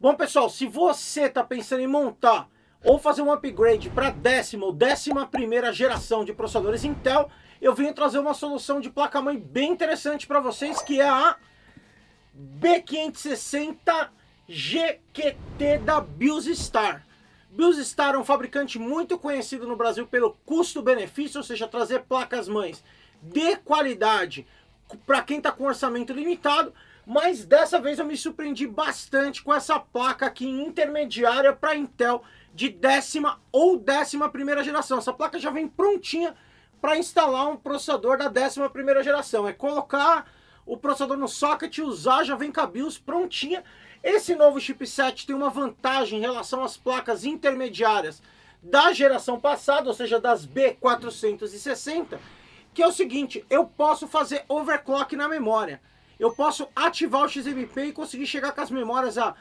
Bom, pessoal, se você está pensando em montar ou fazer um upgrade para décima ou 11ª geração de processadores Intel, eu venho trazer uma solução de placa-mãe bem interessante para vocês, que é a B560 GQT da Biostar. Biostar é um fabricante muito conhecido no Brasil pelo custo-benefício, ou seja, trazer placas-mães de qualidade para quem está com orçamento limitado. Mas dessa vez eu me surpreendi bastante com essa placa aqui intermediária para Intel de 10ª ou 11ª geração. Essa placa já vem prontinha para instalar um processador da 11ª geração. É colocar o processador no socket e usar, já vem com a BIOS prontinha. Esse novo chipset tem uma vantagem em relação às placas intermediárias da geração passada, ou seja, das B460, que é o seguinte: eu posso fazer overclock na memória. Eu posso ativar o XMP e conseguir chegar com as memórias a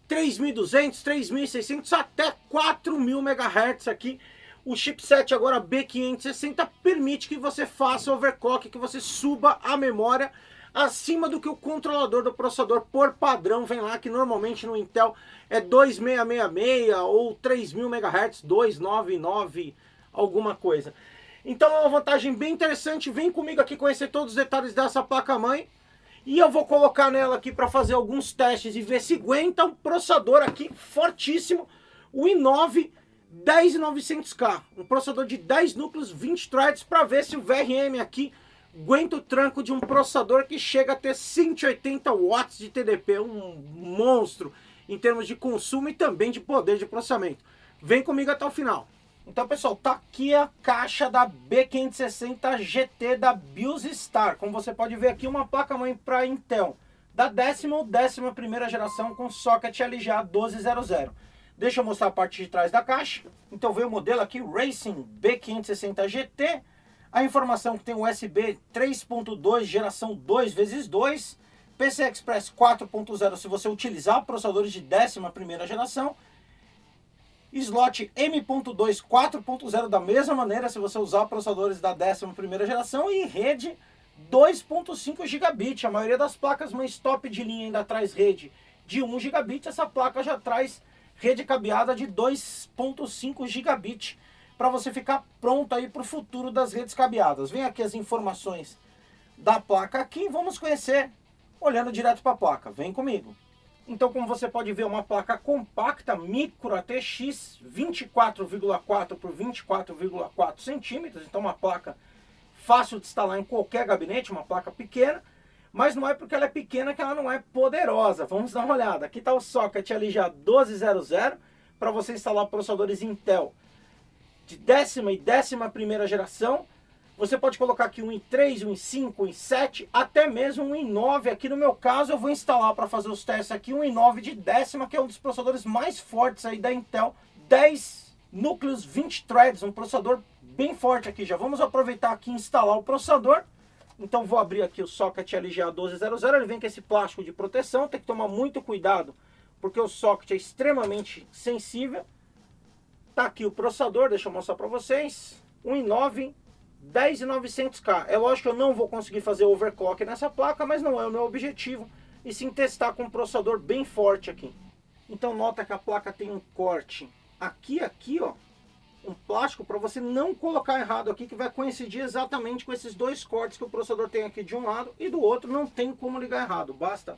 3.200, 3.600, até 4.000 MHz aqui. O chipset agora B560 permite que você faça overclock, que você suba a memória acima do que o controlador do processador por padrão vem lá, que normalmente no Intel é 2666 ou 3.000 MHz, 299 alguma coisa. Então é uma vantagem bem interessante. Vem comigo aqui conhecer todos os detalhes dessa placa-mãe. E eu vou colocar nela aqui para fazer alguns testes e ver se aguenta um processador aqui fortíssimo, o i9 10900K, um processador de 10 núcleos, 20 threads, para ver se o VRM aqui aguenta o tranco de um processador que chega a ter 180 watts de TDP, um monstro em termos de consumo e também de poder de processamento. Vem comigo até o final. Então, pessoal, tá aqui a caixa da B560 GT da Biostar. Como você pode ver aqui, uma placa-mãe para Intel da 10ª ou 11ª geração com socket LGA 1200. Deixa eu mostrar a parte de trás da caixa. Então veio o modelo aqui, Racing B560 GT. A informação que tem USB 3.2 geração 2x2, PCI Express 4.0 se você utilizar processadores de 11ª geração. Slot M.2 4.0 da mesma maneira se você usar processadores da 11ª geração, e rede 2.5 gigabit. A maioria das placas mais top de linha ainda traz rede de 1 gigabit, essa placa já traz rede cabeada de 2.5 gigabit para você ficar pronto aí para o futuro das redes cabeadas. Vem aqui as informações da placa aqui, vamos conhecer olhando direto para a placa. Vem comigo. Então, como você pode ver, uma placa compacta Micro ATX 24,4 por 24,4 centímetros. Então, uma placa fácil de instalar em qualquer gabinete, uma placa pequena. Mas não é porque ela é pequena que ela não é poderosa. Vamos dar uma olhada. Aqui está o socket LGA 1200 para você instalar processadores Intel de 10ª e 11ª geração. Você pode colocar aqui um i3, um i5, um i7, até mesmo um i9. Aqui no meu caso eu vou instalar para fazer os testes aqui um i9 de 10ª, que é um dos processadores mais fortes aí da Intel. 10 núcleos, 20 threads, um processador bem forte aqui. Já vamos aproveitar aqui e instalar o processador. Então vou abrir aqui o socket LGA 1200, ele vem com esse plástico de proteção, tem que tomar muito cuidado, porque o socket é extremamente sensível. Tá aqui o processador, deixa eu mostrar para vocês, um i9 10900K. É lógico que eu não vou conseguir fazer overclock nessa placa, mas não é o meu objetivo, e sim testar com um processador bem forte aqui. Então nota que a placa tem um corte aqui, ó, um plástico para você não colocar errado aqui, que vai coincidir exatamente com esses dois cortes que o processador tem aqui de um lado e do outro. Não tem como ligar errado, basta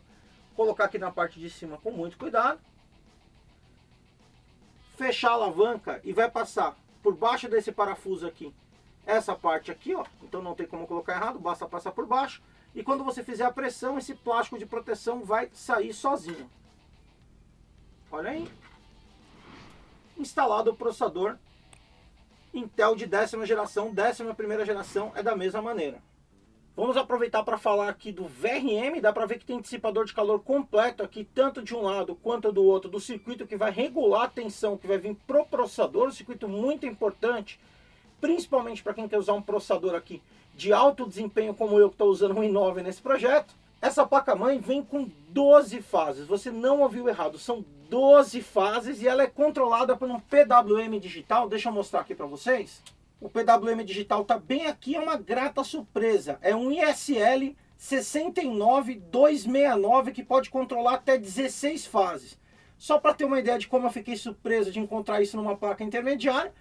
colocar aqui na parte de cima com muito cuidado, fechar a alavanca e vai passar por baixo desse parafuso aqui essa parte aqui, ó. Então não tem como colocar errado, basta passar por baixo, e quando você fizer a pressão, esse plástico de proteção vai sair sozinho. Olha aí, instalado o processador Intel de 10ª geração, 11ª geração é da mesma maneira. Vamos aproveitar para falar aqui do VRM. Dá para ver que tem dissipador de calor completo aqui, tanto de um lado quanto do outro, do circuito que vai regular a tensão que vai vir pro processador. Um circuito muito importante, principalmente para quem quer usar um processador aqui de alto desempenho, como eu que estou usando um i9 nesse projeto. Essa placa-mãe vem com 12 fases, você não ouviu errado, são 12 fases, e ela é controlada por um PWM digital. Deixa eu mostrar aqui para vocês. O PWM digital está bem aqui, é uma grata surpresa. É um ISL 69269 que pode controlar até 16 fases. Só para ter uma ideia de como eu fiquei surpreso de encontrar isso numa placa intermediária,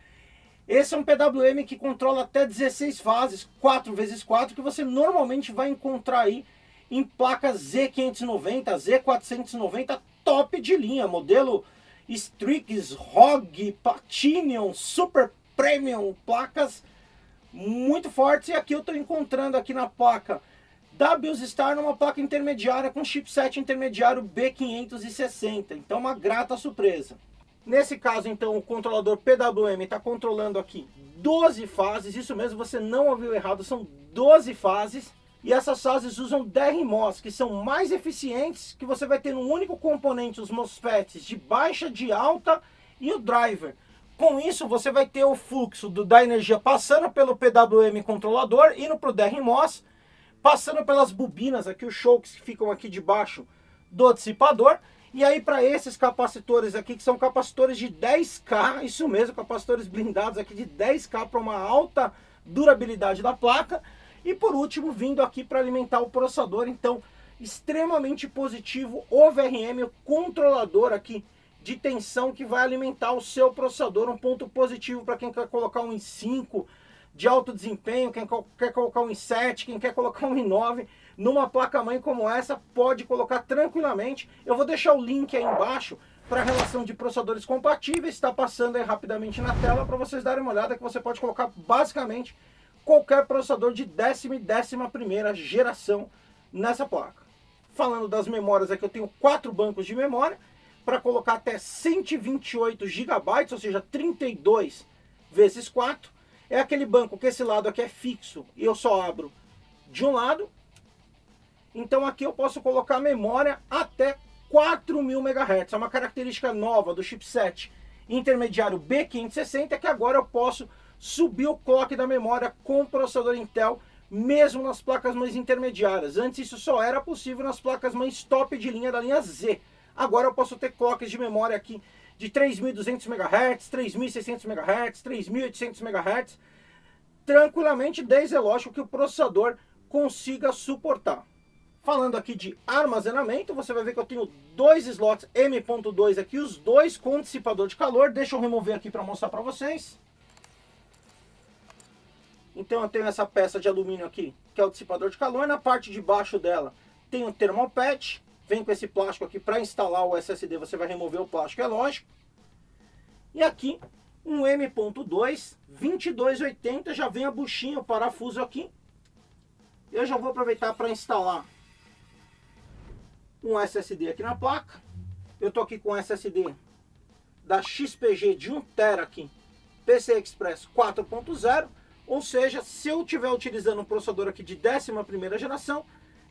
esse é um PWM que controla até 16 fases, 4x4, que você normalmente vai encontrar aí em placas Z590, Z490, top de linha, modelo Strix, ROG, Platinum, Super Premium, placas muito fortes. E aqui eu estou encontrando aqui na placa da Biostar numa placa intermediária com chipset intermediário B560, então uma grata surpresa. Nesse caso, então, o controlador PWM está controlando aqui 12 fases, isso mesmo, você não ouviu errado, são 12 fases. E essas fases usam DRMOS, que são mais eficientes, que você vai ter num único componente os MOSFETs de baixa, de alta e o driver. Com isso, você vai ter o fluxo da energia passando pelo PWM controlador, indo para o DRMOS, passando pelas bobinas, aqui os chokes que ficam aqui debaixo do dissipador. E aí para esses capacitores aqui, que são capacitores de 10K, isso mesmo, capacitores blindados aqui de 10K para uma alta durabilidade da placa. E por último, vindo aqui para alimentar o processador, então extremamente positivo o VRM, o controlador aqui de tensão que vai alimentar o seu processador, um ponto positivo para quem quer colocar um i5 de alto desempenho, quem quer colocar um i7, quem quer colocar um i9, numa placa-mãe como essa, pode colocar tranquilamente. Eu vou deixar o link aí embaixo para a relação de processadores compatíveis, está passando aí rapidamente na tela para vocês darem uma olhada, que você pode colocar basicamente qualquer processador de 10ª e 11ª geração nessa placa. Falando das memórias aqui, eu tenho 4 bancos de memória para colocar até 128 GB, ou seja, 32 vezes 4. É aquele banco que esse lado aqui é fixo e eu só abro de um lado. Então aqui eu posso colocar memória até 4.000 MHz. É uma característica nova do chipset intermediário B560, que agora eu posso subir o clock da memória com o processador Intel, mesmo nas placas mães intermediárias. Antes isso só era possível nas placas mães top de linha da linha Z. Agora eu posso ter clocks de memória aqui de 3.200 MHz, 3.600 MHz, 3.800 MHz, tranquilamente, desde, é lógico, que o processador consiga suportar. Falando aqui de armazenamento, você vai ver que eu tenho 2 slots M.2 aqui, os dois com dissipador de calor. Deixa eu remover aqui para mostrar para vocês. Então eu tenho essa peça de alumínio aqui, que é o dissipador de calor. Na parte de baixo dela tem o thermal pad. Vem com esse plástico aqui para instalar o SSD, você vai remover o plástico, é lógico. E aqui um M.2 2280, já vem a buchinha, o parafuso aqui. Eu já vou aproveitar para instalar um SSD aqui na placa. Eu tô aqui com um SSD da XPG de 1 TB aqui, PCI Express 4.0, ou seja, se eu estiver utilizando um processador aqui de 11ª geração,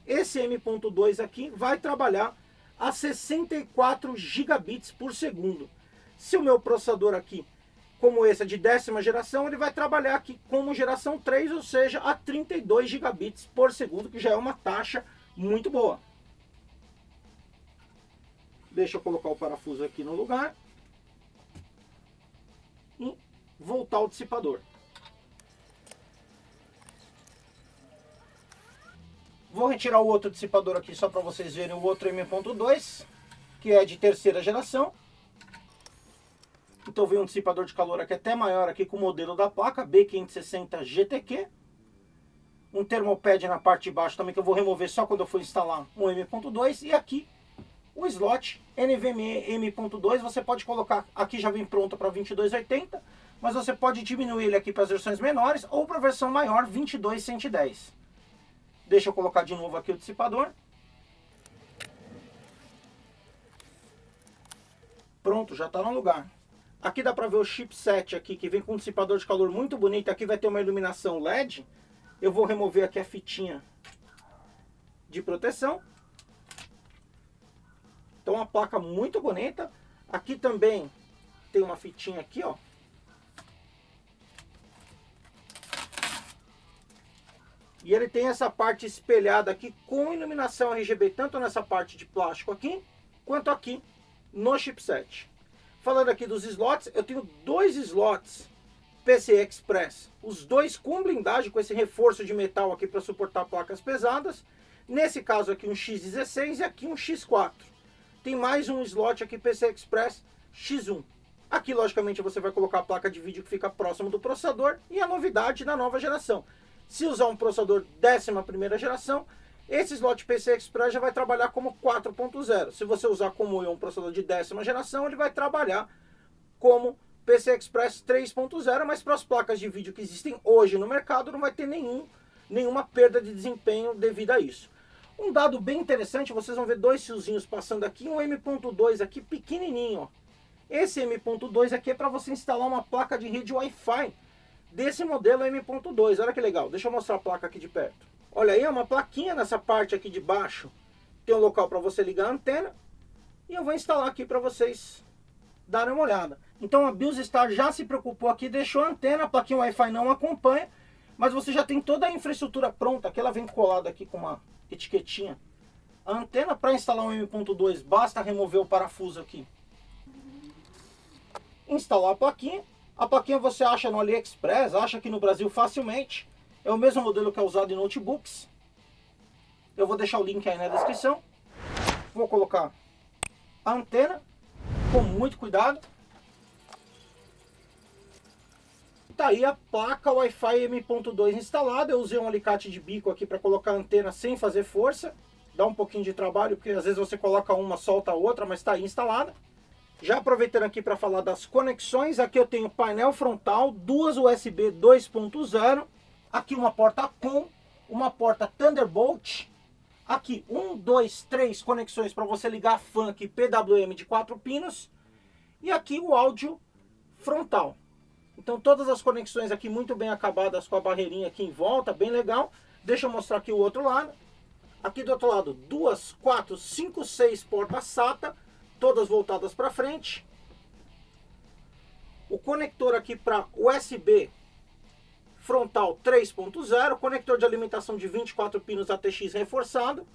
esse M.2 aqui vai trabalhar a 64 gigabits por segundo. Se o meu processador aqui, como esse é de 10ª geração, ele vai trabalhar aqui como geração 3, ou seja, a 32 gigabits por segundo, que já é uma taxa muito boa. Deixa eu colocar o parafuso aqui no lugar e voltar ao dissipador. Vou retirar o outro dissipador aqui só para vocês verem o outro M.2, que é de 3ª geração. Então vem um dissipador de calor aqui até maior aqui com o modelo da placa, B560 GTQ. Um thermopad na parte de baixo também, que eu vou remover só quando eu for instalar um M.2. E aqui o slot NVMe M.2, você pode colocar, aqui já vem pronto para 2280, mas você pode diminuir ele aqui para as versões menores ou para a versão maior, 22110. Deixa eu colocar de novo aqui o dissipador. Pronto, já está no lugar. Aqui dá para ver o chipset aqui, que vem com um dissipador de calor muito bonito. Aqui vai ter uma iluminação LED. Eu vou remover aqui a fitinha de proteção. Então uma placa muito bonita. Aqui também tem uma fitinha aqui, ó. E ele tem essa parte espelhada aqui com iluminação RGB, tanto nessa parte de plástico aqui, quanto aqui no chipset. Falando aqui dos slots, eu tenho 2 slots PCI Express. Os dois com blindagem, com esse reforço de metal aqui para suportar placas pesadas. Nesse caso aqui um X16 e aqui um X4. tem mais um slot aqui PCI Express X1. Aqui, logicamente, você vai colocar a placa de vídeo que fica próximo do processador e a novidade da nova geração. Se usar um processador 11ª geração, esse slot PCI Express já vai trabalhar como 4.0. Se você usar como eu um processador de 10ª geração, ele vai trabalhar como PCI Express 3.0, mas para as placas de vídeo que existem hoje no mercado não vai ter nenhuma perda de desempenho devido a isso. Um dado bem interessante, vocês vão ver dois fiozinhos passando aqui, um M.2 aqui pequenininho, ó. Esse M.2 aqui é para você instalar uma placa de rede Wi-Fi desse modelo M.2. Olha que legal, deixa eu mostrar a placa aqui de perto. Olha aí, é uma plaquinha nessa parte aqui de baixo, tem um local para você ligar a antena, e eu vou instalar aqui para vocês darem uma olhada. Então a Biostar já se preocupou aqui, deixou a antena, a plaquinha Wi-Fi não acompanha, mas você já tem toda a infraestrutura pronta, aqui ela vem colada aqui com uma etiquetinha. A antena para instalar um M.2, basta remover o parafuso aqui. Instalar a plaquinha você acha no AliExpress, acha aqui no Brasil facilmente. É o mesmo modelo que é usado em notebooks. Eu vou deixar o link aí na descrição. Vou colocar a antena com muito cuidado. Tá aí a placa Wi-Fi M.2 instalada. Eu usei um alicate de bico aqui para colocar a antena sem fazer força. Dá um pouquinho de trabalho, porque às vezes você coloca uma, solta a outra, mas está aí instalada. Já aproveitando aqui para falar das conexões, aqui eu tenho painel frontal, duas USB 2.0, aqui uma porta COM, uma porta Thunderbolt, aqui 1, 2, 3 conexões para você ligar a funk PWM de 4 pinos, e aqui o áudio frontal. Então todas as conexões aqui muito bem acabadas com a barreirinha aqui em volta, bem legal. Deixa eu mostrar aqui o outro lado. Aqui do outro lado, 2, 4, 5, 6 portas SATA, todas voltadas para frente. O conector aqui para USB frontal 3.0, conector de alimentação de 24 pinos ATX reforçado.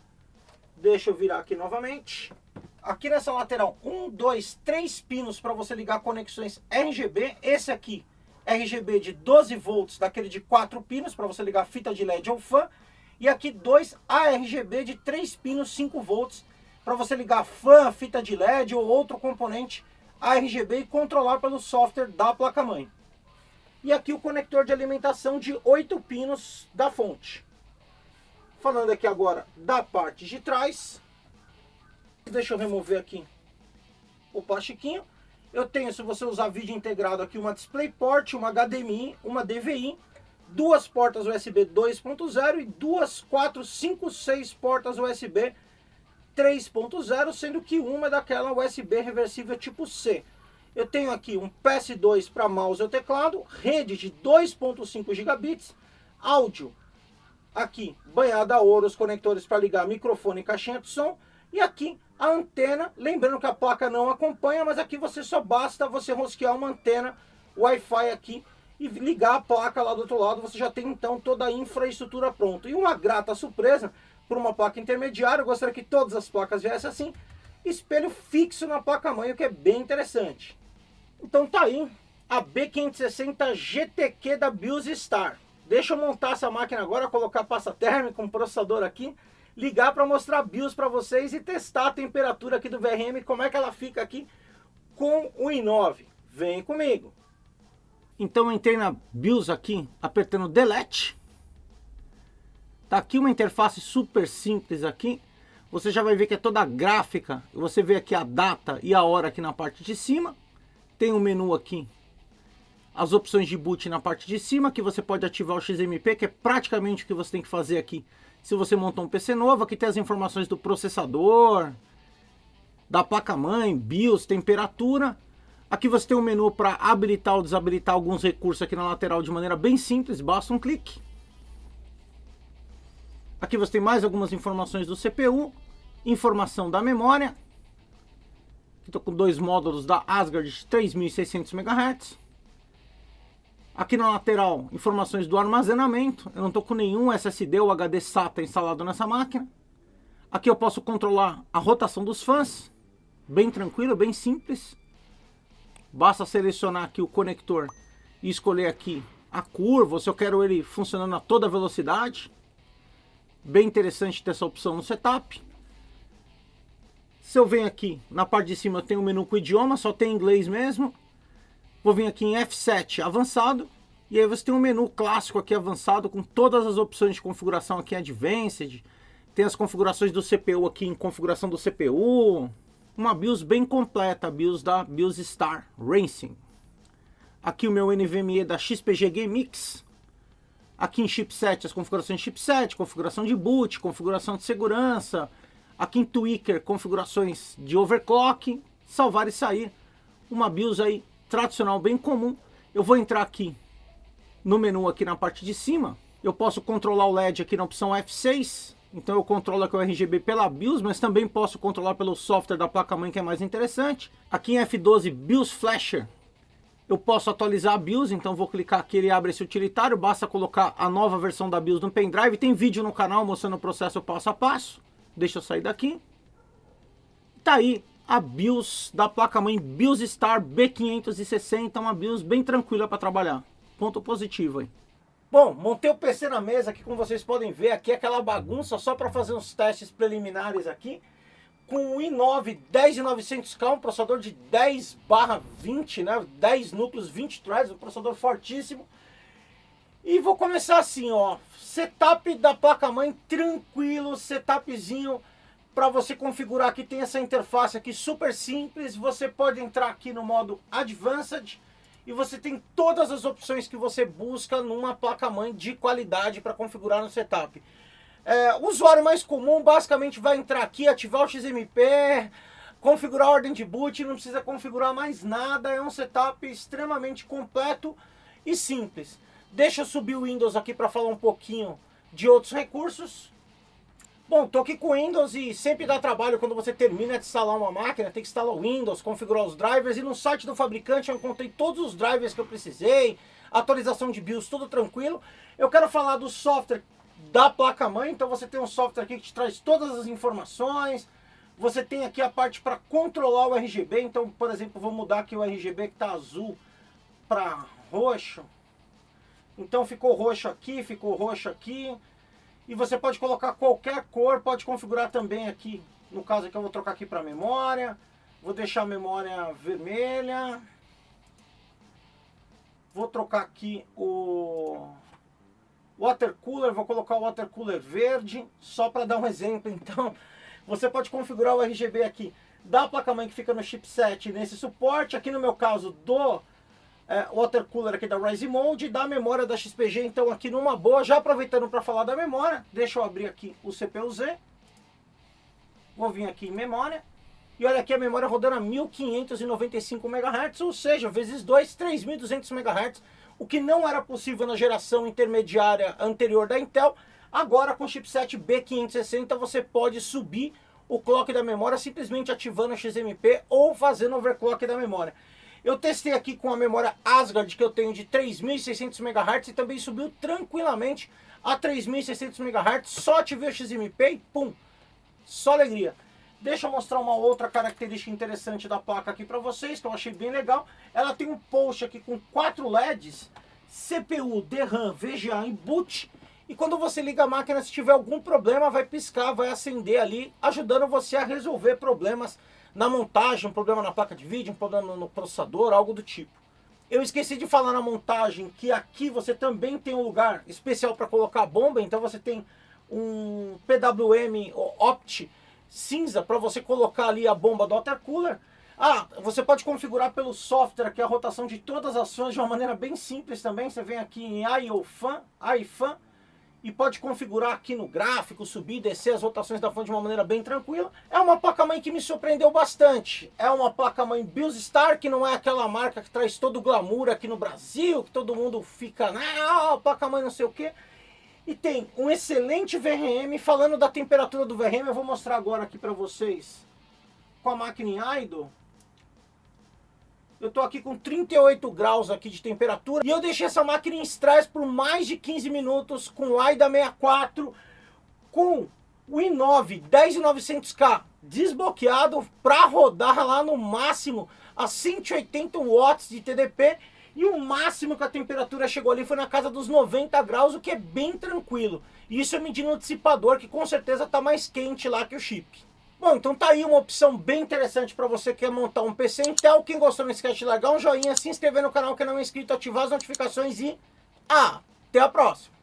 Deixa eu virar aqui novamente. Aqui nessa lateral, 1, 2, 3 pinos para você ligar conexões RGB. Esse aqui, RGB de 12 volts, daquele de 4 pinos, para você ligar fita de LED ou fã. E aqui 2 ARGB de 3 pinos, 5 volts, para você ligar fã, fita de LED ou outro componente ARGB e controlar pelo software da placa-mãe. E aqui o conector de alimentação de 8 pinos da fonte. Falando aqui agora da parte de trás, deixa eu remover aqui o plastiquinho. Eu tenho, se você usar vídeo integrado aqui, uma DisplayPort, uma HDMI, uma DVI, duas portas USB 2.0 e 2, 4, 5, 6 portas USB 3.0, sendo que uma é daquela USB reversível tipo C. Eu tenho aqui um PS2 para mouse e teclado, rede de 2.5 gigabits, áudio aqui banhada a ouro, os conectores para ligar microfone e caixinha de som, e aqui a antena, lembrando que a placa não acompanha, mas aqui só basta você rosquear uma antena Wi-Fi aqui e ligar a placa lá do outro lado, você já tem então toda a infraestrutura pronta. E uma grata surpresa por uma placa intermediária, eu gostaria que todas as placas viessem assim, espelho fixo na placa-mãe, o que é bem interessante. Então tá aí a B560 GTQ da Biostar. Deixa eu montar essa máquina agora, colocar pasta térmica, um processador aqui, ligar para mostrar a BIOS para vocês e testar a temperatura aqui do VRM, como é que ela fica aqui com o i9. Vem comigo. Então eu entrei na BIOS aqui, apertando Delete. Tá aqui uma interface super simples aqui. Você já vai ver que é toda gráfica. Você vê aqui a data e a hora aqui na parte de cima. Tem um menu aqui, as opções de boot na parte de cima, que você pode ativar o XMP, que é praticamente o que você tem que fazer aqui se você montar um PC novo. Aqui tem as informações do processador, da placa-mãe, BIOS, temperatura. Aqui você tem um menu para habilitar ou desabilitar alguns recursos aqui na lateral de maneira bem simples, basta um clique. Aqui você tem mais algumas informações do CPU, informação da memória. Estou com dois módulos da Asgard de 3600 MHz. Aqui na lateral, informações do armazenamento. Eu não estou com nenhum SSD ou HD SATA instalado nessa máquina. Aqui eu posso controlar a rotação dos fãs. Bem tranquilo, bem simples. Basta selecionar aqui o conector e escolher aqui a curva, se eu quero ele funcionando a toda velocidade. Bem interessante ter essa opção no setup. Se eu venho aqui, na parte de cima eu tenho o menu com idioma, só tem inglês mesmo. Vou vir aqui em F7 avançado. E aí você tem um menu clássico aqui avançado com todas as opções de configuração aqui em Advanced. Tem as configurações do CPU aqui em configuração do CPU. Uma BIOS bem completa, a BIOS da BIOS Star Racing. Aqui o meu NVMe da XPG GameX. Aqui em chipset, as configurações de chipset, configuração de boot, configuração de segurança. Aqui em tweaker, configurações de overclock, salvar e sair. Uma BIOS aí tradicional bem comum. Eu vou entrar aqui no menu aqui na parte de cima. Eu posso controlar o LED aqui na opção F6. Então eu controlo aqui o RGB pela BIOS, mas também posso controlar pelo software da placa-mãe, que é mais interessante. Aqui em F12 BIOS Flasher, eu posso atualizar a BIOS, então vou clicar aqui, ele abre esse utilitário, basta colocar a nova versão da BIOS no pendrive. Tem vídeo no canal mostrando o processo passo a passo. Deixa eu sair daqui. Tá aí a BIOS da placa-mãe BIOS Star B560, uma BIOS bem tranquila para trabalhar. Ponto positivo aí. Bom, montei o PC na mesa aqui, como vocês podem ver, aqui é aquela bagunça só para fazer uns testes preliminares aqui. Com o i9 10900K, um processador de 10/20, né? 10 núcleos, 20 threads, um processador fortíssimo. E vou começar assim, ó, setup da placa-mãe tranquilo, setupzinho para você configurar aqui. Tem essa interface aqui super simples, você pode entrar aqui no modo Advanced e você tem todas as opções que você busca numa placa-mãe de qualidade para configurar no setup. O usuário mais comum basicamente vai entrar aqui, ativar o XMP, configurar a ordem de boot, não precisa configurar mais nada, é um setup extremamente completo e simples. Deixa eu subir o Windows aqui para falar um pouquinho de outros recursos. Bom, tô aqui com o Windows e sempre dá trabalho quando você termina de instalar uma máquina, tem que instalar o Windows, configurar os drivers, e no site do fabricante eu encontrei todos os drivers que eu precisei, atualização de BIOS, tudo tranquilo. Eu quero falar do software da placa-mãe, então você tem um software aqui que te traz todas as informações. Você tem aqui a parte para controlar o RGB, então, por exemplo, vou mudar aqui o RGB que está azul para roxo. Então ficou roxo aqui, ficou roxo aqui. E você pode colocar qualquer cor, pode configurar também aqui. No caso aqui eu vou trocar aqui para memória. Vou deixar a memória vermelha. Vou trocar aqui o water cooler, vou colocar o water cooler verde, só para dar um exemplo. Então, você pode configurar o RGB aqui da placa-mãe que fica no chipset nesse suporte. Aqui no meu caso do water cooler aqui da Rising Mode, da memória da XPG, então aqui numa boa. Já aproveitando para falar da memória, deixa eu abrir aqui o CPU-Z. Vou vir aqui em memória. E olha aqui a memória rodando a 1595 MHz, ou seja, vezes 2, 3200 MHz. O que não era possível na geração intermediária anterior da Intel. Agora com o chipset B560 você pode subir o clock da memória simplesmente ativando a XMP ou fazendo overclock da memória. Eu testei aqui com a memória Asgard que eu tenho de 3600 MHz e também subiu tranquilamente a 3600 MHz. Só ativei o XMP e pum, só alegria. Deixa eu mostrar uma outra característica interessante da placa aqui para vocês, que eu achei bem legal. Ela tem um post aqui com 4 LEDs, CPU, DRAM, VGA e boot. E quando você liga a máquina, se tiver algum problema, vai piscar, vai acender ali, ajudando você a resolver problemas na montagem, um problema na placa de vídeo, um problema no processador, algo do tipo. Eu esqueci de falar na montagem que aqui você também tem um lugar especial para colocar a bomba, então você tem um PWM Opt cinza para você colocar ali a bomba do water cooler. Você pode configurar pelo software aqui a rotação de todas as fãs de uma maneira bem simples também. Você vem aqui em IOFan, e pode configurar aqui no gráfico, subir e descer as rotações da fã de uma maneira bem tranquila. É uma placa-mãe que me surpreendeu bastante. É uma placa-mãe BIOS Star, que não é aquela marca que traz todo o glamour aqui no Brasil, que todo mundo fica, placa-mãe não sei o que. E tem um excelente VRM. Falando da temperatura do VRM, eu vou mostrar agora aqui para vocês com a máquina em idle. Eu tô aqui com 38 graus aqui de temperatura. E eu deixei essa máquina em stress por mais de 15 minutos com o AIDA 64, com o i9 10900K desbloqueado para rodar lá no máximo a 180 watts de TDP. E o máximo que a temperatura chegou ali foi na casa dos 90 graus, o que é bem tranquilo. E isso eu medi no dissipador, que com certeza está mais quente lá que o chip. Bom, Bom, então tá aí uma opção bem interessante para você que quer montar um PC Intel. Quem gostou, não esquece de largar um joinha, se inscrever no canal que não é inscrito, ativar as notificações e até a próxima!